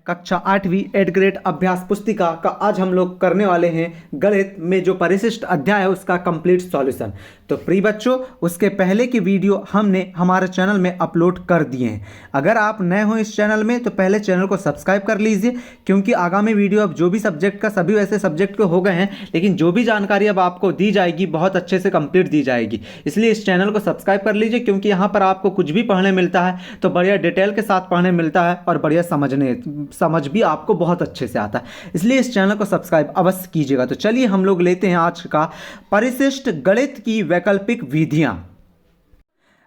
कक्षा 8वीं 8th grade अभ्यास पुस्तिका का आज हम लोग करने वाले हैं गणित में जो परिशिष्ट अध्याय है उसका कंप्लीट सॉल्यूशन। तो प्रिय बच्चों, उसके पहले की वीडियो हमने हमारे चैनल में अपलोड कर दिए हैं। अगर आप नए हो इस चैनल में तो पहले चैनल को सब्सक्राइब कर लीजिए, क्योंकि आगामी वीडियो अब जो भी सब्जेक्ट का सभी वैसे सब्जेक्ट के हो गए हैं, लेकिन जो भी जानकारी अब आपको दी जाएगी बहुत अच्छे से कंप्लीट दी जाएगी। इसलिए इस चैनल को सब्सक्राइब कर लीजिए, क्योंकि यहाँ पर आपको कुछ भी पढ़ने मिलता है तो बढ़िया डिटेल के साथ पढ़ने मिलता है और बढ़िया समझ भी आपको बहुत अच्छे से आता है। इसलिए इस चैनल को सब्सक्राइब अवश्य कीजिएगा। तो चलिए हम लोग लेते हैं आज का परिशिष्ट गणित की वैकल्पिक विधियां।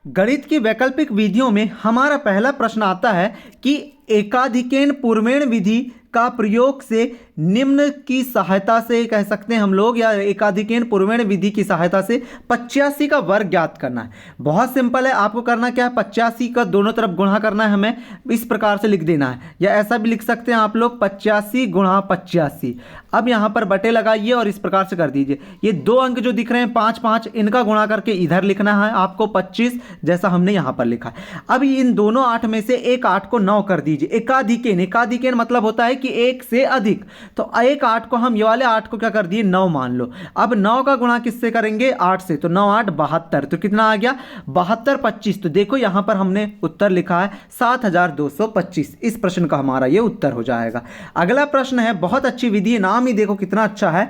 गणित की वैकल्पिक विधियों में हमारा पहला प्रश्न आता है कि एकाधिकेन पूर्वेण विधि का प्रयोग से निम्न की सहायता से कह सकते हैं हम लोग, या एकाधिकेन पूर्वेण विधि की सहायता से 85 का वर्ग ज्ञात करना है। बहुत सिंपल है, आपको करना क्या है, 85 का दोनों तरफ गुणा करना है। हमें इस प्रकार से लिख देना है, या ऐसा भी लिख सकते हैं आप लोग 85 गुणा 85। अब यहाँ पर बटे लगाइए और इस प्रकार से कर दीजिए। ये दो अंक जो दिख रहे हैं 5 5, इनका गुणा करके इधर लिखना है आपको 25, जैसा हमने यहाँ पर लिखा है। अब इन दोनों 8 में से एक 8 को 9 कर दीजिए। एकाधिकेन मतलब होता है कि एक से अधिक, तो एक 8 को हम ये वाले 8 को क्या कर दिए 9 मान लो। अब 9 का गुणा किससे करेंगे, 8 से, तो 9 8 72। तो कितना आ गया 72 25। तो देखो यहां पर हमने उत्तर लिखा है 7225। इस प्रश्न का हमारा ये उत्तर हो जाएगा। अगला प्रश्न है, बहुत अच्छी विधि है, नाम ही देखो कितना अच्छा है।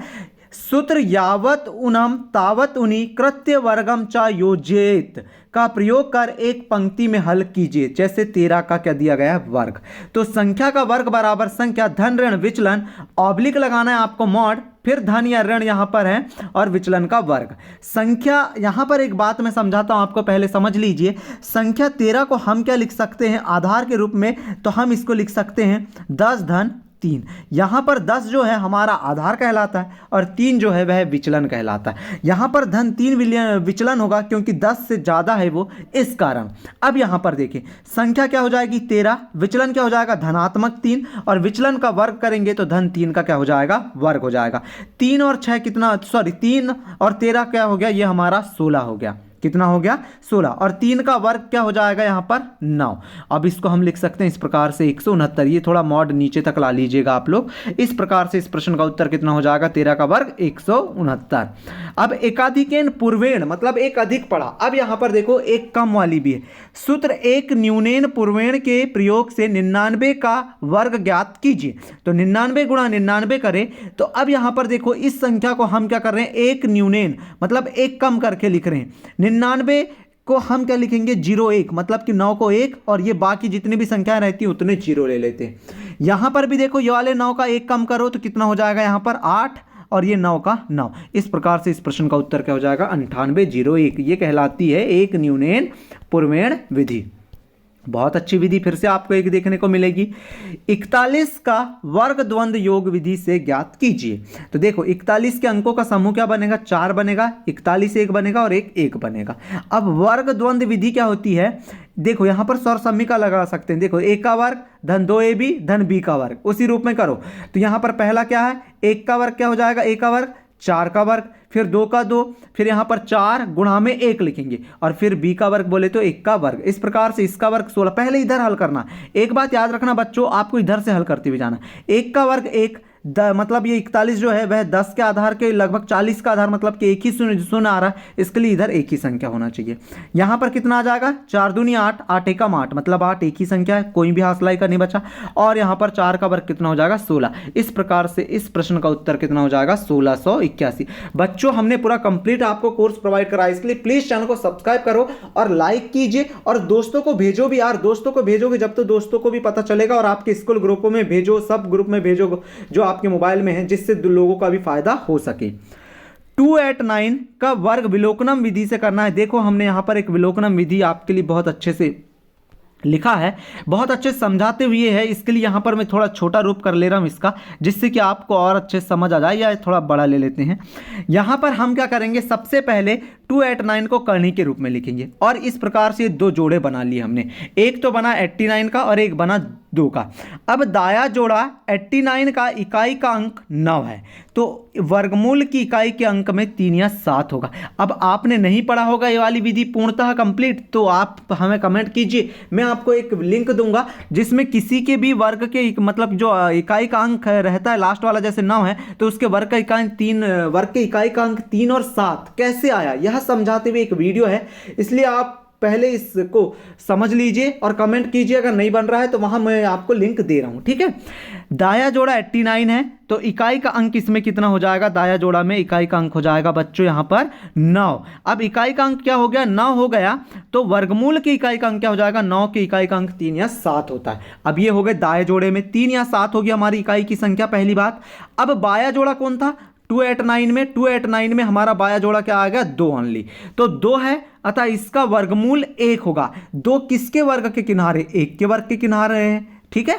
सूत्र यावत उनम तावत उनी कृत्य वर्गम च योजेत का प्रयोग कर एक पंक्ति में हल कीजिए। जैसे 13 का क्या दिया गया है वर्ग, तो संख्या का वर्ग बराबर संख्या धन ऋण विचलन, ऑब्लिक लगाना है आपको मॉड, फिर धन या ऋण यहां पर है और विचलन का वर्ग। संख्या यहां पर एक बात मैं समझाता हूं आपको, पहले समझ लीजिए। संख्या 13 को हम क्या लिख सकते हैं आधार के रूप में, तो हम इसको लिख सकते हैं 10 धन 3। यहां पर 10 जो है हमारा आधार कहलाता है और 3 जो है वह विचलन कहलाता है। यहां पर धन 3 विचलन होगा, क्योंकि 10 से ज्यादा है वो, इस कारण। अब यहां पर देखें, संख्या क्या हो जाएगी 13, विचलन क्या हो जाएगा धनात्मक 3, और विचलन का वर्ग करेंगे तो धन 3 का क्या हो जाएगा वर्ग हो जाएगा। 3 और 6 कितना, 3 और 13 क्या हो गया, ये हमारा 16 हो गया। कितना हो गया 16, और 3 का वर्ग क्या हो जाएगा यहाँ पर 9। अब इसको हम लिख सकते हैं इस प्रकार से 169। ये थोड़ा मॉड नीचे तक ला लीजिएगा आप लोग। इस प्रकार से इस प्रश्न का उत्तर कितना हो जाएगा, 13 का वर्ग 169। अब एकाधिकेन पूर्वेण मतलब एक अधिक पढ़ा। अब यहाँ पर देखो एक कम वाली भी है। सूत्र एक न्यूनेन पूर्वेण के प्रयोग से 99 का वर्ग ज्ञात कीजिए। तो 99 गुणा 99 करें, तो अब यहाँ पर देखो इस संख्या को हम क्या कर रहे हैं, एक न्यूनेन मतलब एक कम करके लिख रहे हैं। 99 को हम क्या लिखेंगे 01, मतलब कि 9 को 1, और ये बाकी जितनी भी संख्याएं रहती हैं उतने 0 ले लेते हैं। यहां पर भी देखो ये वाले 9 का 1 कम करो तो कितना हो जाएगा यहां पर 8, और ये 9 का 9। इस प्रकार से इस प्रश्न का उत्तर क्या हो जाएगा 9801। ये कहलाती है एक न्यूनेन पूर्वेण विधि। बहुत अच्छी विधि फिर से आपको एक देखने को मिलेगी। 41 का वर्ग द्वंद्व योग विधि से ज्ञात कीजिए। तो देखो 41 के अंकों का समूह क्या बनेगा, 4 बनेगा, 41 एक बनेगा और एक 1 बनेगा। अब वर्ग द्वंद्व विधि क्या होती है, देखो यहां पर सर्वसम्मिका लगा सकते हैं। देखो 1 का वर्ग धन 2ab धन b का वर्ग, उसी रूप में करो। तो यहां पर पहला क्या है, 1 का वर्ग क्या हो जाएगा, a का वर्ग, 4 का वर्ग, फिर 2 का 2, फिर यहां पर 4 गुणा में 1 लिखेंगे, और फिर b का वर्ग बोले तो 1 का वर्ग। इस प्रकार से इसका वर्ग 16। पहले इधर हल करना। एक बात याद रखना बच्चों, आपको इधर से हल करते हुए जाना। 1 का वर्ग 1, मतलब ये 41 जो है वह 10 के आधार के लगभग 40 का आधार, मतलब कि एक ही शून्य आ रहा है, इसके लिए इधर एक ही संख्या होना चाहिए। यहां पर कितना आ जाएगा 4 दूनी 8, 8 एकम 8, मतलब 8 एक ही संख्या है, कोई भी हासलाई का नहीं बचा। और यहां पर 4 का वर्ग कितना हो जाएगा 16। इस प्रकार से इस प्रश्न का उत्तर कितना हो जाएगा 1681। बच्चों हमने पूरा कंप्लीट आपको कोर्स प्रोवाइड करा है, इसलिए प्लीज चैनल को सब्सक्राइब करो और लाइक कीजिए, और दोस्तों को भेजो भी यार। दोस्तों को भेजोगे जब तो दोस्तों को भी पता चलेगा, और आपके स्कूल ग्रुपों में भेजो, सब ग्रुप में भेजो जो आपके मोबाइल में है, जिससे लोगों का भी फायदा हो सके। 289 का वर्ग विलोकनम विधि से करना है। देखो हमने यहां पर एक विलोकनम विधि आपके लिए बहुत अच्छे से लिखा है, बहुत अच्छे समझाते हुए है। इसके लिए यहां पर मैं थोड़ा छोटा रूप कर ले रहा हूं इसका, जिससे कि आपको और अच्छे समझ आ जाए, या थोड़ा बड़ा ले लेते हैं। यहां पर हम क्या करेंगे, सबसे पहले 289 को करनी के रूप में लिखेंगे, और इस प्रकार से दो जोड़े बना लिए हमने। एक तो बना 89 का और एक बना 2 का। अब दाया जोड़ा 89 का इकाई का अंक 9 है, तो वर्गमूल की इकाई के अंक में 3 या 7 होगा। अब आपने नहीं पढ़ा होगा ये वाली विधि पूर्णतः कंप्लीट, तो आप हमें कमेंट कीजिए, मैं आपको एक लिंक दूंगा जिसमें किसी के भी वर्ग के मतलब जो इकाई का अंक रहता है लास्ट वाला जैसे 9 है, तो उसके वर्ग का इकाई 3, वर्ग के इकाई का अंक 3 और 7 कैसे आया यह समझाते हुए एक वीडियो है, इसलिए आप पहले इसको समझ लीजिए और कमेंट कीजिए अगर नहीं बन रहा है तो वहां मैं आपको लिंक दे रहा हूं, ठीक है। दाया जोड़ा 89 है, तो इकाई का अंक इसमें कितना हो जाएगा, दाया जोड़ा में इकाई का अंक हो जाएगा बच्चों यहां पर 9। अब इकाई का अंक क्या हो गया, 9 हो गया, तो वर्गमूल की इकाई का अंक क्या हो जाएगा, 9 की इकाई का अंक 3 या 7 होता है। अब ये हो गए दाएं जोड़े में 3 या 7 होगी हमारी इकाई की संख्या, पहली बात। अब बाया जोड़ा कौन था, 289 में हमारा बाया जोड़ा क्या आ गया, 2 ओनली, तो 2 है, अतः इसका वर्गमूल 1 होगा। 2 किसके वर्ग के किनारे, 1 के वर्ग के किनारे है, ठीक है।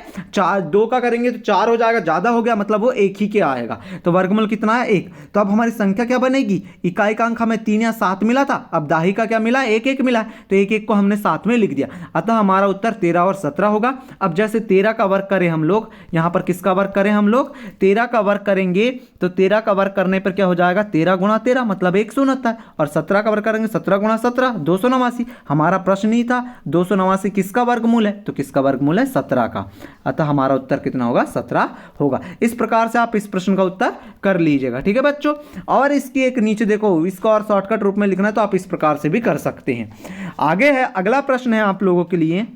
2 का करेंगे तो 4 हो जाएगा, ज्यादा हो गया मतलब वो 1 ही के आएगा, तो वर्गमूल कितना है, 1। तो अब हमारी संख्या क्या बनेगी, इकाई का अंक हमें 3 या 7 मिला था, अब दाही का क्या मिला, 1 मिला, तो 1 को हमने साथ में लिख दिया, अतः हमारा उत्तर 13 और 17 होगा। अब जैसे 13 का वर्ग करें हम लोग, यहां पर किसका वर्ग करें हम लोग, 13 का वर्ग करेंगे, तो 13 का वर्ग करने पर क्या हो जाएगा, 13 गुणा 13 मतलब 169, और 17 का वर्ग करेंगे 17 गुणा 17 289। हमारा प्रश्न ही था 289 किसका वर्गमूल है, तो किसका वर्गमूल है, 17 का, अतः हमारा उत्तर कितना होगा, 17 होगा। इस प्रकार से आप इस प्रश्न का उत्तर कर लीजिएगा, ठीक है बच्चों। और इसकी एक नीचे देखो, इसको और शॉर्टकट रूप में लिखना है तो आप इस प्रकार से भी कर सकते हैं। आगे है अगला प्रश्न है आप लोगों के लिए,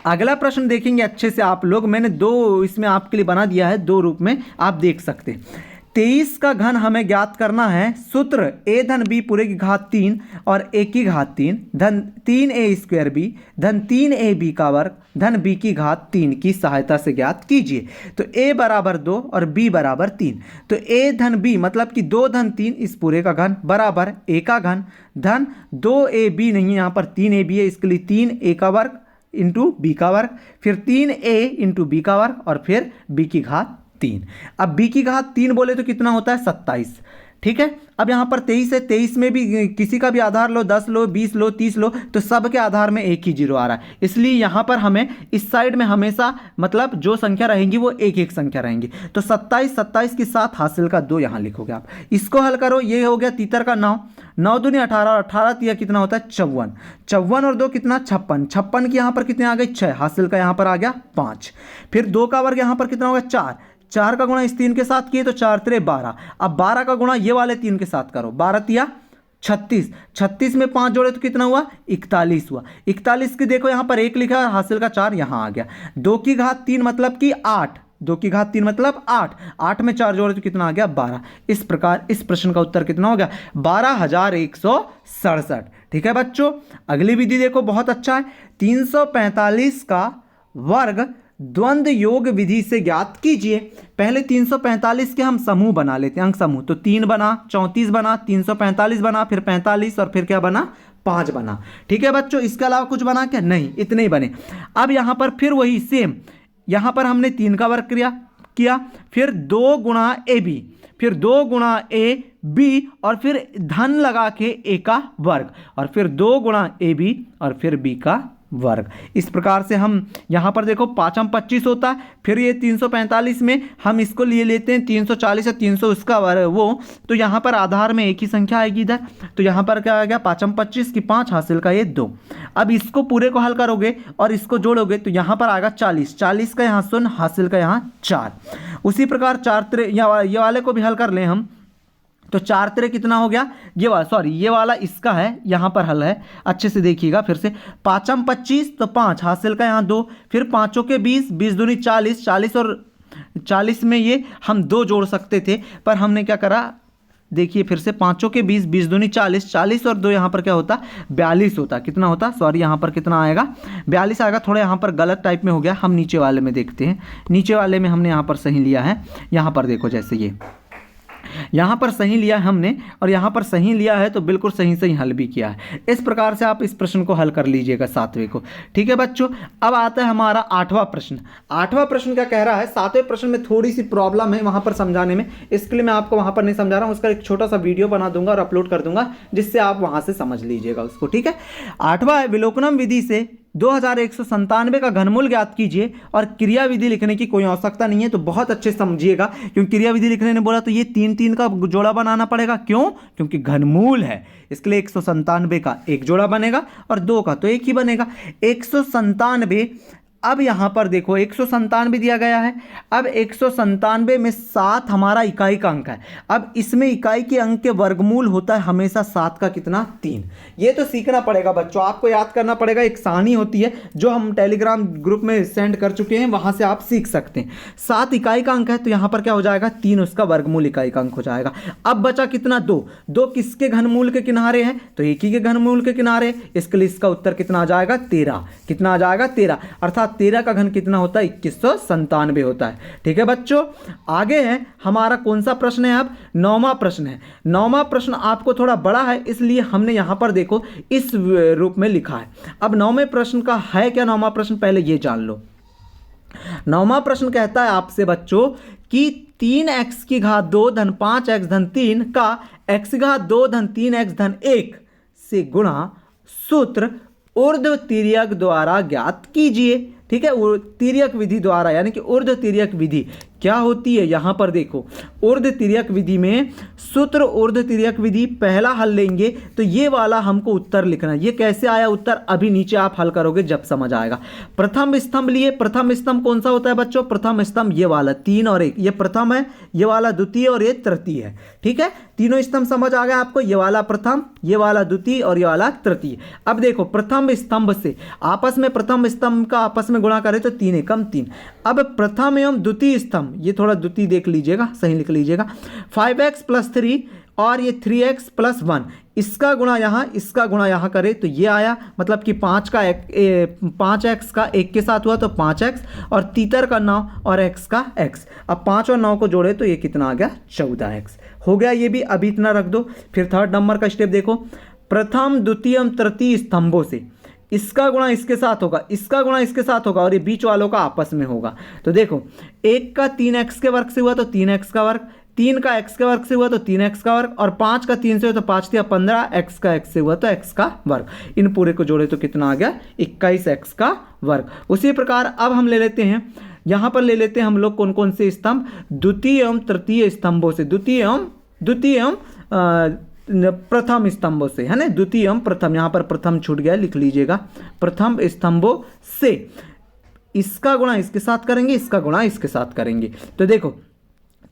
अगला प्रश्न देखेंगे अच्छे से आप लोग, मैंने 2 इसमें आपके लिए बना दिया है, 2 रूप में आप देख सकते हैं। 23 का घन हमें ज्ञात करना है, सूत्र a धन b पूरे की घात 3 और a की घात 3 धन 3a स्क्वायर b धन 3ab का वर्ग धन b की घात 3 की सहायता से ज्ञात कीजिए। तो a बराबर 2 और b बराबर 3, तो a धन b मतलब कि 2 धन 3 इस पूरे का घन बराबर a का घन धन 2ab नहीं, यहाँ पर 3ab है, इसके लिए 3a का वर्ग इंटू बी का वर्ग, फिर 3a इंटू बी का वर्ग, और फिर b की घात 3। अब b की घात 3 बोले तो कितना होता है, 27, ठीक है। अब यहाँ पर 23 है, 23 में भी किसी का भी आधार लो, 10 लो, 20 लो, 30 लो, तो सब के आधार में एक ही जीरो आ रहा है, इसलिए यहाँ पर हमें इस साइड में हमेशा मतलब जो संख्या रहेंगी वो एक एक संख्या रहेंगी। तो 27 के साथ हासिल का 2 यहाँ लिखोगे आप, इसको हल करो, ये हो गया तीतर का 9, 9 दूनी 18 और 18 तिया कितना होता है 54, 54 और 2 कितना 56, 56 की यहाँ पर कितने आ गए 6, हासिल का यहाँ पर आ गया 5, फिर 2 का वर्ग यहाँ पर कितना होगा 4, 4 का गुणा इस 3 के साथ किए तो 4 3 12, अब 12 का गुणा ये वाले 3 के साथ करो, 12 तिया 36, 36 में 5 जोड़े तो कितना हुआ 41 हुआ, 41 की देखो यहाँ पर 1 लिखा है, हासिल का 4 यहाँ आ गया, 2 की घात 3 मतलब कि 8, 2 की घात 3 मतलब 8, 8 में 4 जोड़े तो कितना आ गया 12। इस प्रकार इस प्रश्न का उत्तर कितना हो गया 12,167, ठीक है बच्चों। अगली विधि देखो बहुत अच्छा है, 345 का वर्ग द्वंद्व योग विधि से ज्ञात कीजिए। पहले 345 के हम समूह बना लेते हैं, अंक समूह, तो 3 बना, 34 बना, 345 बना, फिर 45 और फिर क्या बना 5 बना, ठीक है बच्चों। इसके अलावा कुछ बना क्या, नहीं, इतने ही बने। अब यहां पर फिर वही सेम, यहां पर हमने 3 का वर्ग किया, फिर 2 गुणा ए बी, फिर 2 गुणा ए बी, और फिर धन लगा के ए का वर्ग, और फिर 2 गुणा ए बी और फिर बी का वर्ग। इस प्रकार से हम यहाँ पर देखो 5 25 होता है, फिर ये 345 में हम इसको लिए लेते हैं 340 या 300 उसका वर्ग वो, तो यहाँ पर आधार में एक ही संख्या आएगी इधर, तो यहाँ पर क्या आ गया 5 25 की 5, हासिल का ये 2। अब इसको पूरे को हल करोगे और इसको जोड़ोगे तो यहाँ पर आएगा 40, 40 का यहाँ 0, हासिल का यहाँ 4। उसी प्रकार 4 3 ये वाले को भी हल कर लें हम, तो 4 3 कितना हो गया, ये वाला इसका है, यहाँ पर हल है, अच्छे से देखिएगा फिर से, 5 25 तो 5, हासिल का यहाँ 2, फिर 5 के 20, 20 दूनी 40, 40 और 40 में ये हम 2 जोड़ सकते थे, पर हमने क्या करा, देखिए फिर से 5 के 20, 20 दूनी 40, 40 और 2 यहाँ पर क्या होता 42 होता, कितना होता सॉरी यहाँ पर कितना आएगा 42 आएगा, थोड़ा यहाँ पर गलत टाइप में हो गया, हम नीचे वाले में देखते हैं, नीचे वाले में हमने यहाँ पर सही लिया है, यहाँ पर देखो जैसे ये यहाँ पर सही लिया है हमने और यहाँ पर सही लिया है, तो बिल्कुल सही सही हल भी किया है। इस प्रकार से आप इस प्रश्न को हल कर लीजिएगा 7वें को, ठीक है बच्चों। अब आता है हमारा 8वां प्रश्न। 8वां प्रश्न क्या कह रहा है, 7वें प्रश्न में थोड़ी सी प्रॉब्लम है वहाँ पर समझाने में, इसके लिए मैं आपको वहाँ पर नहीं समझा रहा हूँ, उसका एक छोटा सा वीडियो बना दूंगा और अपलोड कर दूंगा, जिससे आप वहाँ से समझ लीजिएगा उसको, ठीक है। 8वां है, विलोकनम विधि से 2197 का घनमूल ज्ञात कीजिए और क्रियाविधि लिखने की कोई आवश्यकता नहीं है, तो बहुत अच्छे समझिएगा, क्योंकि क्रियाविधि लिखने ने बोला तो ये 3 का जोड़ा बनाना पड़ेगा। क्यों? क्योंकि घनमूल है, इसके लिए 197 का एक जोड़ा बनेगा और 2 का तो एक ही बनेगा। 197, अब यहां पर देखो 197 दिया गया है। अब 197 में 7 हमारा इकाई का अंक है। अब इसमें इकाई के अंक के वर्गमूल होता है हमेशा 7 का कितना? 3। ये तो सीखना पड़ेगा बच्चों, आपको याद करना पड़ेगा। एक सारणी होती है जो हम टेलीग्राम ग्रुप में सेंड कर चुके हैं, वहां से आप सीख सकते हैं। 7 इकाई का अंक है तो यहां पर क्या हो जाएगा? 3 उसका वर्गमूल इकाई का अंक हो जाएगा। अब बचा कितना? 2 किसके घनमूल के किनारे हैं? तो एक ही के घनमूल के किनारे, इसके लिए इसका उत्तर कितना आ जाएगा? 13। कितना आ जाएगा? 13। अर्थात 13 का घन कितना होता है? 2197 होता है। ठीक है बच्चों, आगे है हमारा कौन सा प्रश्न है? अब 9वां प्रश्न है। 9वां प्रश्न आपको थोड़ा बड़ा है, इसलिए हमने यहां पर देखो इस रूप में लिखा है। अब 9वें प्रश्न का है क्या 9वां प्रश्न? पहले ये जान लो। 9वां प्रश्न कहता है आपसे बच्चों कि 3x की घात 2 धन 5x धन 3 का x की घात 2 धन 3x धन 1 से गुणा सूत्र ऊर्ध्व तिर्यक द्वारा ज्ञात कीजिए। ठीक है, तिर्यक विधि द्वारा, यानी कि ऊर्ध्व तिर्यक विधि क्या होती है? यहां पर देखो ऊर्ध्व तिर्यक विधि में सूत्र ऊर्ध्व तिर्यक विधि पहला हल लेंगे तो ये वाला हमको उत्तर लिखना है। ये कैसे आया उत्तर? अभी नीचे आप हल करोगे जब समझ आएगा। प्रथम स्तंभ लिए, प्रथम स्तंभ कौन सा होता है बच्चों? प्रथम स्तंभ ये वाला 3 और 1, ये प्रथम है, ये वाला द्वितीय और ये तृतीय है। ठीक है, तीनों स्तंभ समझ आ गया आपको? ये वाला प्रथम, ये वाला द्वितीय और ये वाला तृतीय। अब देखो प्रथम स्तंभ से आपस में, प्रथम स्तंभ का आपस में गुणा करें तो 3 एकम 3। अब प्रथम एवं द्वितीय स्तंभ, ये थोड़ा द्वितीय देख लीजिएगा, सही लिख लीजिएगा। 5x + 3 और ये 3x + 1, इसका गुणा यहाँ, इसका गुणा यहाँ करें तो ये आया, मतलब कि 5x का 1 के साथ हुआ तो 5x, और तीतर का 9 और x का x। अब 5 और 9 को जोड़े तो ये कितना आ गया? 14x हो गया। ये भी अभी इतना रख दो। फिर 3rd नंबर का स्टेप देखो। प्रथम द्वितीय तृतीय स्तंभों से इसका गुणा इसके साथ होगा, इसका गुणा इसके साथ होगा और ये बीच वालों का आपस में होगा। तो देखो 1 का 3x के वर्ग से हुआ तो 3x का वर्ग, 3 का x के वर्ग से हुआ तो 3x का वर्ग, और 5 का 3 से हुआ तो 5 × 15, x का x से हुआ तो x का वर्ग। इन पूरे को जोड़े तो कितना आ गया? 21x का वर्ग। उसी प्रकार अब हम ले लेते हैं, यहाँ पर ले लेते हैं हम लोग कौन कौन से स्तंभ? द्वितीय एवं तृतीय स्तंभों से, द्वितीय एवं प्रथम स्तंभों से, है ना? द्वितीय एवं प्रथम, यहां पर प्रथम छूट गया, लिख लीजिएगा। प्रथम स्तंभों से इसका गुणा इसके साथ करेंगे, इसका गुणा इसके साथ करेंगे। तो देखो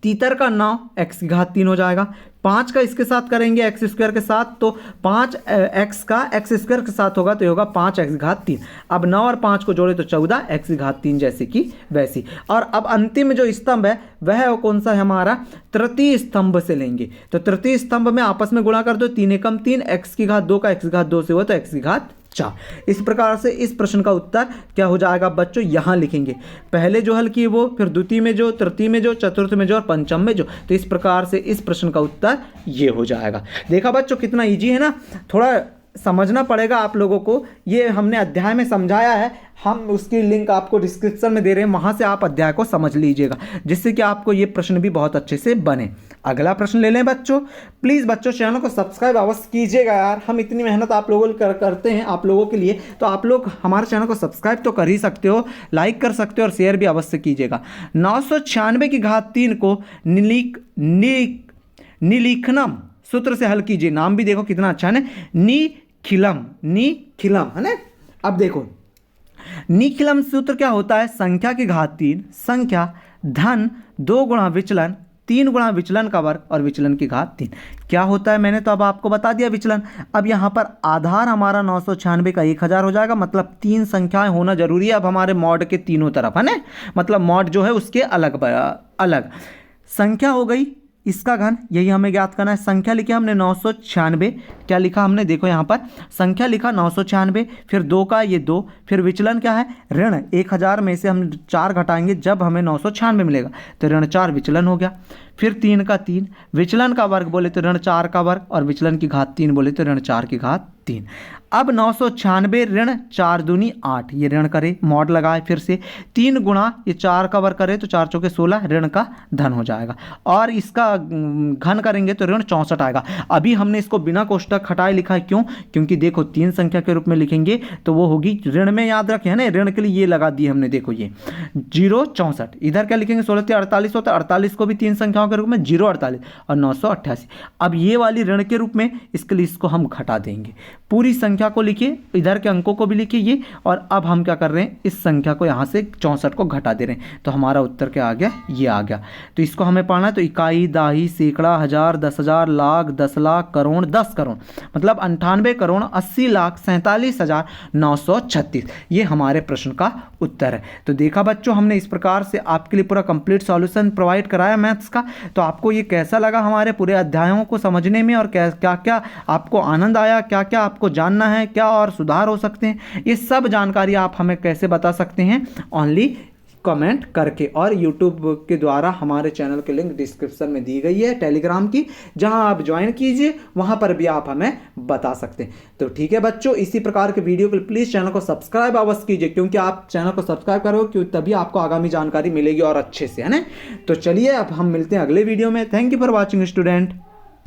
तीतर का 9 x की घात 3 हो जाएगा। 5 का इसके साथ करेंगे x² के साथ तो 5x का x² के साथ होगा तो ये होगा 5x की घात 3। अब 9 और 5 को जोड़े तो 14 x की घात 3 जैसे कि वैसी। और अब अंतिम जो स्तंभ है वह कौन सा है हमारा? तृतीय स्तंभ से लेंगे। तो तृतीय स्तंभ में आपस में गुणा कर दो, 3 एकम 3, x की घात 2 का x की घात 2 से हुआ तो x की घात 4। इस प्रकार से इस प्रश्न का उत्तर क्या हो जाएगा बच्चों? यहां लिखेंगे, पहले जो हल किए वो, फिर द्वितीय में जो, तृतीय में जो, चतुर्थ में जो और पंचम में जो। तो इस प्रकार से इस प्रश्न का उत्तर ये हो जाएगा। देखा बच्चों कितना इजी है ना? थोड़ा समझना पड़ेगा आप लोगों को। ये हमने अध्याय में समझाया है, हम उसकी लिंक आपको डिस्क्रिप्शन में दे रहे हैं, वहां से आप अध्याय को समझ लीजिएगा, जिससे कि आपको ये प्रश्न भी बहुत अच्छे से बने। अगला प्रश्न ले लें बच्चों। प्लीज़ बच्चों चैनल को सब्सक्राइब अवश्य कीजिएगा यार, हम इतनी मेहनत आप लोगों करते हैं आप लोगों के लिए, तो आप लोग हमारे चैनल को सब्सक्राइब तो कर ही सकते हो, लाइक कर सकते हो और शेयर भी अवश्य कीजिएगा। 996 की घात 3 को निलिखनम सूत्र से हल कीजिए। नाम भी देखो कितना अच्छा है ना, निखिलम है ना। अब देखो निखिलम सूत्र क्या होता है? संख्या की घात 3, संख्या धन 2 गुणा विचलन, 3 गुणा विचलन का वर्ग और विचलन की घात 3। क्या होता है मैंने तो अब आपको बता दिया विचलन। अब यहाँ पर आधार हमारा 996 का 1000 हो जाएगा, मतलब 3 संख्याएं होना जरूरी है अब हमारे मॉड के तीनों तरफ, है ना। मतलब मॉड जो है उसके अलग अलग संख्या हो गई, इसका घन यही हमें ज्ञात करना है। संख्या लिखी हमने 996, क्या लिखा हमने? देखो यहाँ पर संख्या लिखा 996, फिर 2 का ये 2, फिर विचलन क्या है? ऋण 1000 में से हम 4 घटाएंगे जब हमें 996 मिलेगा तो ऋण 4 विचलन हो गया। फिर 3 का 3, विचलन का वर्ग बोले तो ऋण 4 का वर्ग और विचलन की घात 3 बोले तो ऋण 4 की घात 3। अब 996 ऋण 4 दूनी 8, ये ऋण करे, मॉड लगाए फिर से 3 गुणा ये 4 कवर करे तो 4 चौके 16 ऋण का धन हो जाएगा, और इसका घन करेंगे तो ऋण 64 आएगा। अभी हमने इसको बिना कोष्टक हटाए लिखा है, क्यों? क्योंकि देखो 3 संख्या के रूप में लिखेंगे तो वो होगी ऋण में, याद रखें है ना, ऋण के लिए ये लगा दी हमने, देखो ये 0 64, इधर क्या लिखेंगे 16 48 होता है, 48 को भी 3 संख्याओं के रूप में 0 48 और 988। अब ये वाली ऋण के रूप में, इसके लिए इसको हम घटा देंगे, पूरी संख्या को लिखिए, इधर के अंकों को भी लिखिए ये, और अब हम क्या कर रहे हैं, इस संख्या को यहाँ से 64 को घटा दे रहे हैं, तो हमारा उत्तर क्या आ गया, ये आ गया। तो इसको हमें पढ़ना है, तो इकाई, दाही, सैकड़ा, हजार, 10,000, लाख, 10 लाख, करोड़, 10 करोड़, मतलब 98 करोड़ 80 लाख 47,936, ये हमारे प्रश्न का उत्तर है। तो देखा बच्चों, हमने इस प्रकार से आपके लिए पूरा कंप्लीट सॉल्यूशन प्रोवाइड कराया मैथ्स का। तो आपको ये कैसा लगा हमारे पूरे अध्यायों को समझने में, और क्या क्या आपको आनंद आया, क्या क्या आपको जानना है, क्या और सुधार हो सकते हैं, ये सब जानकारी आप हमें कैसे बता सकते हैं? ओनली कमेंट करके, और YouTube के द्वारा हमारे चैनल की लिंक डिस्क्रिप्शन में दी गई है टेलीग्राम की, जहां आप ज्वाइन कीजिए, वहां पर भी आप हमें बता सकते हैं। तो ठीक है बच्चों, इसी प्रकार के वीडियो के लिए प्लीज़ चैनल को सब्सक्राइब अवश्य कीजिए, क्योंकि आप चैनल को सब्सक्राइब करोगे क्योंकि तभी आपको आगामी जानकारी मिलेगी और अच्छे से, है ना। तो चलिए अब हम मिलते हैं अगले वीडियो में। Thank you for watching student.